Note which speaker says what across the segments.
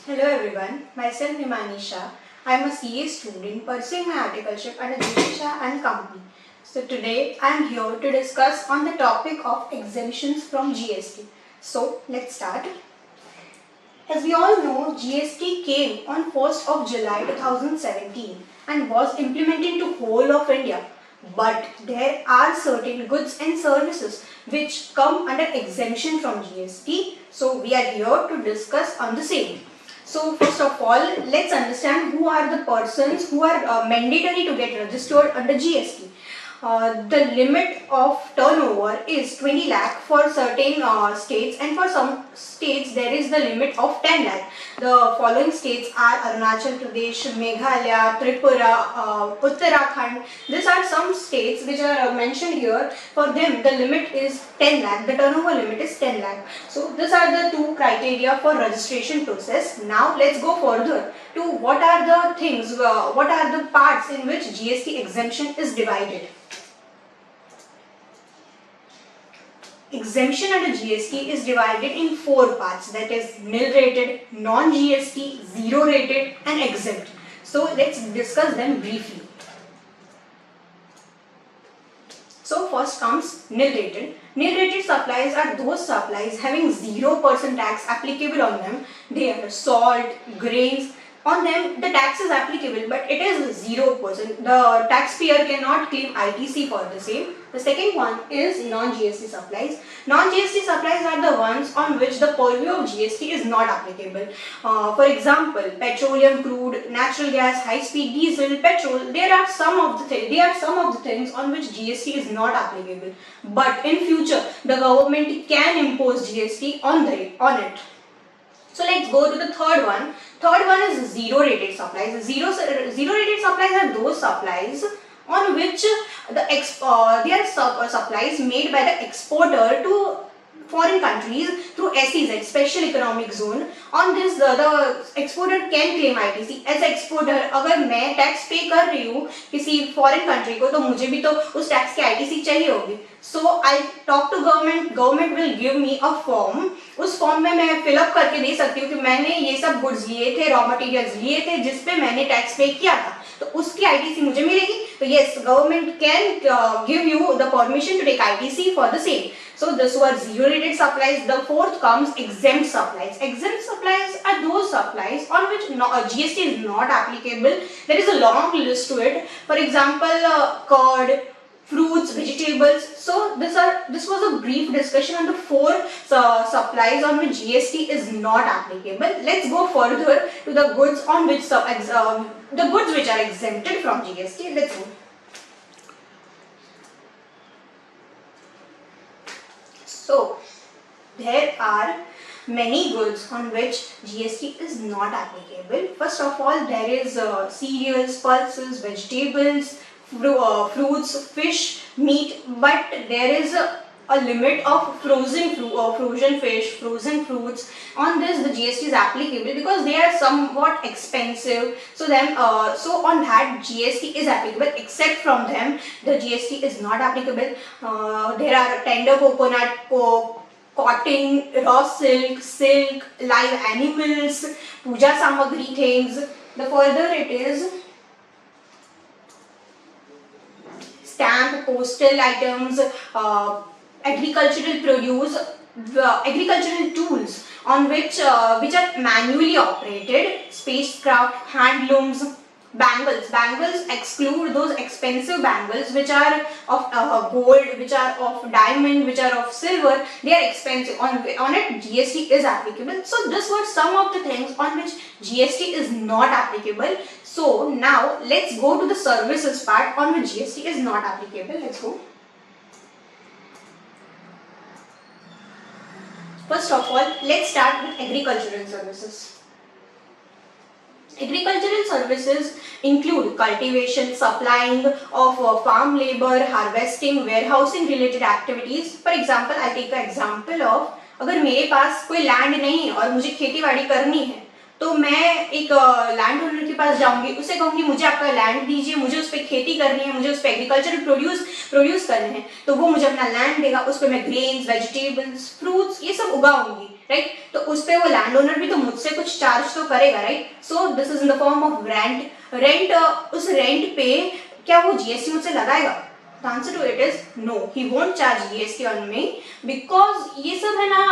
Speaker 1: Hello everyone, myself Himanisha. I am a CA student pursuing my articleship under JP Shah and Company. So today I am here to discuss on the topic of exemptions from GST. So let's start. As we all know, GST came on 1st of July 2017 and was implemented to whole of India. But there are certain goods and services which come under exemption from GST. So we are here to discuss on the same. So first of all, let's understand who are the persons who are mandatory to get registered under GST. The limit of turnover is 20 lakh for certain states, and for some states there is the limit of 10 lakh. The following states are Arunachal Pradesh, Meghalaya, Tripura, Uttarakhand. These are some states which are mentioned here. For them the limit is 10 lakh, the turnover limit is 10 lakh. So these are the two criteria for registration process. Now let's go further to what are the things, what are the parts in which GST exemption is divided. Exemption under GST is divided in 4 parts, that is nil rated, non-GST, zero rated and exempt. So let's discuss them briefly. So first comes nil rated. Nil rated supplies are those supplies having 0% tax applicable on them. They are salt, grains. On them the tax is applicable but it is 0%. The taxpayer cannot claim ITC for the same. The second one is non-GST supplies. Non-GST supplies are the ones on which the purview of GST is not applicable. For example, petroleum crude, natural gas, high-speed diesel, petrol. They are some of the things on which GST is not applicable. But in future, the government can impose GST on it. So let's go to the third one. Third one is zero rated supplies. Zero rated supplies are those supplies on which they are supplies made by the exporter to foreign countries through SEZ, Special Economic Zone. On this the exporter can claim ITC. As exporter अगर मैं tax पे कर रही हूँ किसी foreign country को तो मुझे भी तो उस टैक्स की ITC चाहिए होगी. So I talk to government will give me a form. उस फॉर्म में मैं फिलअप करके दे सकती हूँ कि मैंने ये सब गुड्स लिए थे, रॉ मटेरियल्स लिए थे जिसपे मैंने टैक्स पे किया था, तो उसकी ITC मुझे मिलेगी. तो yes, government can give you the permission to take ITC for the same. So this were zero rated supplies. The fourth comes exempt supplies. Exempt supplies are those supplies on which GST is not applicable. There is a long list to it. For example, curd, fruits, vegetables. So this was a brief discussion on the 4 supplies on which GST is not applicable. Let's go further to the goods on which the goods which are exempted from GST. Let's go. So there are many goods on which GST is not applicable. First of all, there is cereals, pulses, vegetables, fruits, fish, meat, but there is a limit of frozen fish, frozen fruits. On this the GST is applicable because they are somewhat expensive. So on that GST is applicable. Except from them the GST is not applicable. There are tender coconut, cotton, raw silk, live animals, puja samagri things. The further it is stamp, postal items, agricultural produce, agricultural tools on which are manually operated, spacecraft, handlooms, bangles. Bangles exclude those expensive bangles which are of gold, which are of diamond, which are of silver. They are expensive. On it GST is applicable. So this were some of the things on which GST is not applicable. So now let's go to the services part on which GST is not applicable. Let's go. First of all, let's start with agricultural services. Agricultural services include cultivation, supplying of farm labor, harvesting, warehousing related activities. For example, I take an example of अगर मेरे पास कोई land नहीं है और मुझे खेती बाड़ी करनी है तो मैं एक लैंड होल्डर के पास जाऊंगी, उसे कहूंगी मुझे आपका लैंड दीजिए, मुझे उस पर खेती करनी है, मुझे उस पर एग्रीकल्चरल प्रोड्यूस करने हैं, तो वो मुझे अपना लैंड देगा, उस पर मैं ग्रेन्स, वेजिटेबल्स, फ्रूट्स ये सब उगाऊंगी. राइट? तो उस पे वो लैंड ओनर भी तो मुझसे कुछ चार्ज तो करेगा, right? So this is in the form of rent. Rent, उस रेंट पे क्या वो जीएसटी मुझसे लगाएगा? The answer to it is no, he won't charge GST on me, because ये सब है ना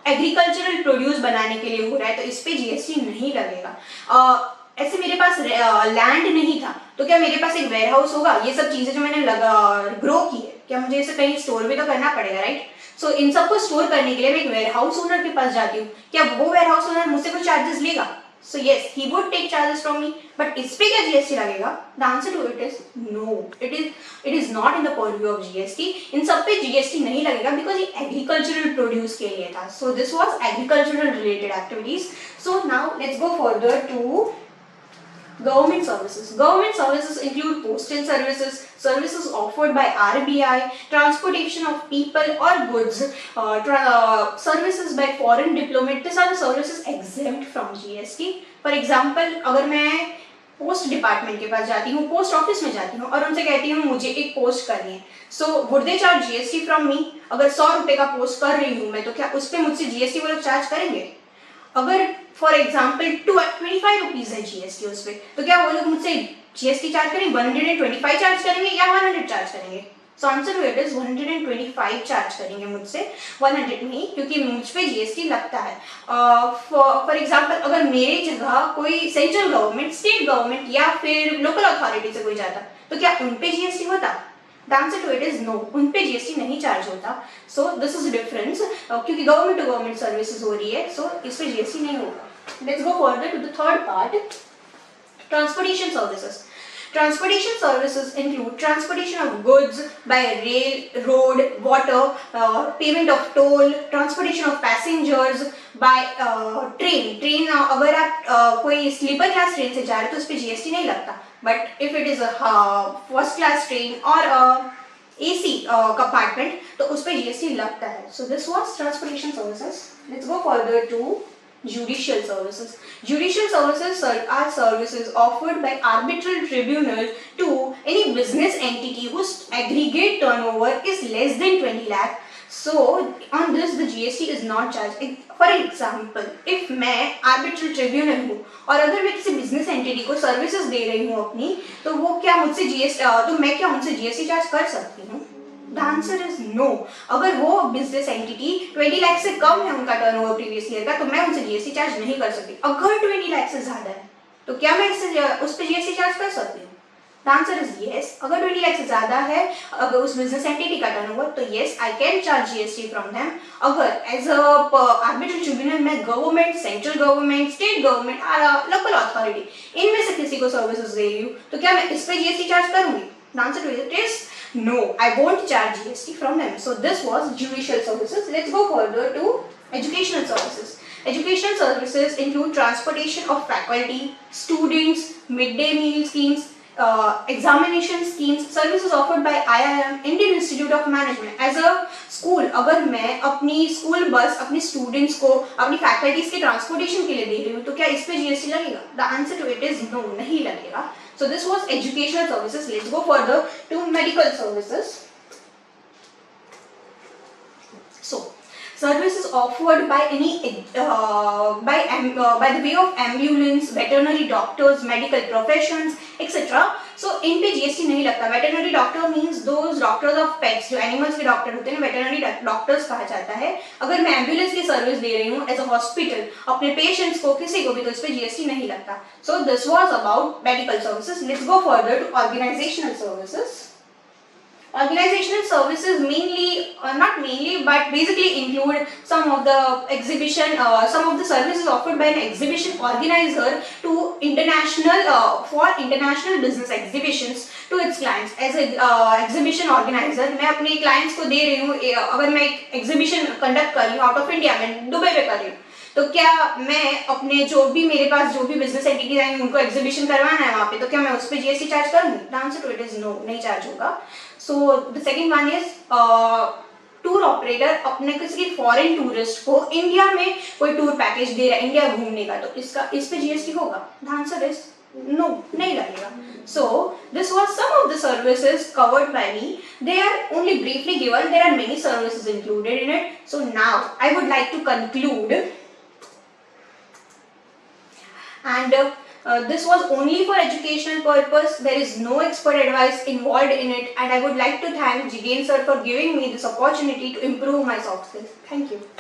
Speaker 1: एग्रीकल्चरल प्रोड्यूस बनाने के लिए हो रहा है, तो इस पे जीएसटी नहीं लगेगा। ऐसे मेरे पास लैंड नहीं था, तो क्या मेरे पास एक वेयर हाउस होगा? ये सब चीजें जो मैंने ग्रो की है, क्या मुझे इसे कहीं स्टोर भी तो करना पड़ेगा, राइट? सो इन सबको स्टोर करने के लिए मैं एक वेयर हाउस ओनर के पास जाती हूँ, क्या वो वेयर हाउस ओनर मुझसे कोई चार्जेस लेगा? So yes, he would take charges from me, but इस पे क्या जीएसटी लगेगा? The answer to it is no, it is not in the purview of GST. इन सब पे जीएसटी नहीं लगेगा बिकॉज ये एग्रीकल्चरल प्रोड्यूस के लिए था। So this was agricultural related activities. So now let's go further to government services. Government services include postal services, services offered by RBI, transportation of people or goods, services by foreign diplomat. These are the services exempt from GST. For example, अगर मैं post department के पास जाती हूँ, post office में जाती हूँ और उनसे कहती हूँ मुझे एक पोस्ट करनी है, so would they charge GST from me? अगर 100 रुपए का पोस्ट कर रही हूँ मैं, तो क्या उस पर मुझसे जीएसटी वो लोग चार्ज करेंगे? अगर फॉर एग्जाम्पल 25 रुपीज है जीएसटी उस पर, तो क्या वो लोग मुझसे जीएसटी चार्ज करेंगे? 125 चार्ज करेंगे या 100 चार्ज करेंगे? So answer to it is 125 charge करेंगे मुझसे, 100 नहीं, क्योंकि मुझ पे जीएसटी लगता है। फॉर एग्जाम्पल अगर मेरी जगह कोई सेंट्रल गवर्नमेंट, स्टेट गवर्नमेंट या फिर लोकल अथॉरिटी से कोई जाता, तो क्या उन पे जीएसटी होता? The answer to it is no, उन पे जीएसटी नहीं चार्ज होता। सो दिस इज डिफरेंस, क्योंकि गवर्नमेंट टू गवर्नमेंट सर्विसेज हो रही है, सो इस पे जीएसटी नहीं होगा। Let's go further to the third part, transportation services. Transportation services include transportation of goods by rail, road, water, payment of toll, transportation of passengers by train. Train अगर आप कोई स्लीपर क्लास ट्रेन से जा रहे हो तो उस पर जीएसटी नहीं लगता, but if it is first class train और एसी कंपार्टमेंट तो उस पर जीएसटी लगता है। So this was transportation services. Let's go further to judicial services. Judicial services are services offered by arbitral tribunal to any business entity whose aggregate turnover is less than 20 lakh. So on this the GST is not charged. For example, if मैं arbitral tribunal हूँ और अगर मैं किसी business entity को services दे रही हूँ अपनी, तो वो क्या मुझसे GST, तो मैं क्या उनसे GST चार्ज कर सकती हूँ? The answer is no. अगर वो बिजनेस एंटिटी 20 लाख से कम है उनका टर्नओवर प्रीवियस ईयर का, तो मैं उनसे जीएसटी चार्ज नहीं कर सकती। अगर 20 लाख से ज्यादा है तो क्या मैं इससे उस पर जीएसटी चार्ज कर सकती हूँ? The answer is yes. अगर 20 लाख से ज्यादा है अगर उस बिजनेस एंटिटी का टर्नओवर, तो yes I can charge GST from them. अगर एज अ आर्बिट्रल ट्रिब्यूनल मैं government, central government, state government और लोकल अथॉरिटी इनमें से किसी को सर्विसेज दे रही हूँ, तो क्या मैं इस पे जीएसटी चार्ज करूंगी? The answer to it is no, I won't charge GST from them. So this was judicial services. Let's go further to educational services. Educational services include transportation of faculty, students, midday meal schemes, examination schemes, services offered by IIM, Indian Institute of Management. As a school, अगर मैं अपनी school bus अपनी students को अपनी faculties के transportation के लिए दे रही हूँ, तो क्या इस पे जीएसटी लगेगा? The answer to it is no, नहीं लगेगा। So this was educational services. Let's go further to medical services. So services offered by any by the way of ambulance, veterinary doctors, medical professions, etc. So इन पे GST नहीं लगता। Veterinary doctor means those doctors of pets, जो animals के doctor होते हैं veterinary doctors कहा जाता है। अगर मैं एम्बुलेंस की सर्विस दे रही हूँ एज अ हॉस्पिटल अपने पेशेंट्स को, किसी को भी, तो इस पे जीएसटी नहीं लगता। So this was about medical services. Let's go further to organisational services. Organizational services mainly, not mainly, but basically include some of the exhibition, some of the services offered by an exhibition organizer to international, for international business exhibitions to its clients. As a exhibition organizer, मैं अपने clients को दे रही हूँ, अगर मैं एक exhibition conduct कर रही हूँ out of India, मैं दुबई में कर रही हूँ, तो क्या मैं अपने जो भी मेरे पास जो भी बिजनेस एंटिटीज आएंगे उनको एग्जीबिशन करवाना है वहाँ पे, तो क्या मैं उस पर जीएसटी चार्ज करूँगी? The answer to it is no, नहीं चार्ज होगा। So the second one is tour operator अपने किसी फॉरेन टूरिस्ट को इंडिया में कोई टूर पैकेज दे रहा है इंडिया घूमने का, तो इस पे जीएसटी होगा? द आंसर इज No, नहीं लगेगा. So this was some of the services covered by me. They are only briefly given. There are many services included in it. So now I would like to conclude, and this was only for educational purpose. There is no expert advice involved in it, and I would like to thank Jigen sir for giving me this opportunity to improve my soft skills. Thank you.